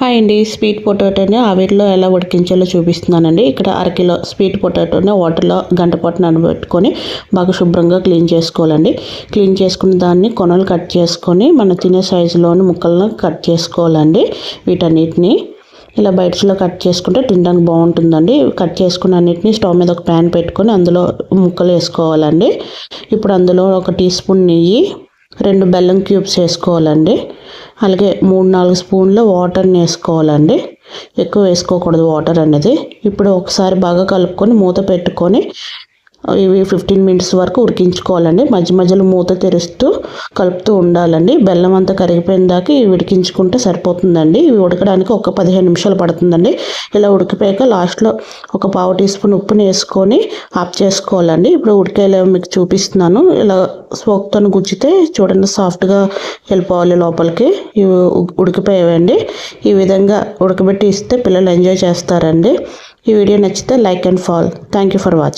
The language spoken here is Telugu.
హాయ్ అండి, స్వీట్ పొటాటోని ఆవిరిలో ఎలా ఉడికించాలో చూపిస్తున్నానండి. ఇక్కడ అరకిలో స్వీట్ పొటాటోని వాటర్లో గంట పాటు నానబెట్టుకొని బాగా శుభ్రంగా క్లీన్ చేసుకోవాలండి. క్లీన్ చేసుకున్న దాన్ని కొనలు కట్ చేసుకొని మన తినే సైజులోని ముక్కలను కట్ చేసుకోవాలండి. వీటన్నిటిని ఇలా బయటలో కట్ చేసుకుంటే తినడానికి బాగుంటుందండి. కట్ చేసుకున్న అన్నిటిని స్టవ్ మీద ఒక ప్యాన్ పెట్టుకొని అందులో ముక్కలు వేసుకోవాలండి. ఇప్పుడు అందులో 1 టీ స్పూన్ నెయ్యి, 2 బెల్లం క్యూబ్స్ వేసుకోవాలండి. అలాగే 3-4 స్పూన్ల వాటర్ని వేసుకోవాలండి. ఎక్కువ వేసుకోకూడదు వాటర్ అనేది. ఇప్పుడు ఒకసారి బాగా కలుపుకొని మూత పెట్టుకొని ఇవి 15 మినిట్స్ వరకు ఉడికించుకోవాలండి. మధ్య మధ్యలో మూత తెరుస్తూ కలుపుతూ ఉండాలండి. బెల్లం అంతా కరిగిపోయిన దాకా ఇవి ఉడికించుకుంటే సరిపోతుందండి. ఇవి ఉడకడానికి ఒక 15 నిమిషాలు పడుతుందండి. ఇలా ఉడికిపోయాక లాస్ట్లో ఒక 1/2 టీ స్పూన్ ఉప్పుని వేసుకొని ఆఫ్ చేసుకోవాలండి. ఇప్పుడు ఉడికేలా మీకు చూపిస్తున్నాను. ఇలా స్పోక్తో గుచ్చితే చూడండి, సాఫ్ట్గా వెళ్ళిపోవాలి లోపలికి. ఇవి ఉడికిపోయావండి. ఈ విధంగా ఉడకబెట్టి ఇస్తే పిల్లలు ఎంజాయ్ చేస్తారండి. ఈ వీడియో నచ్చితే like and follow. Thank you for watching.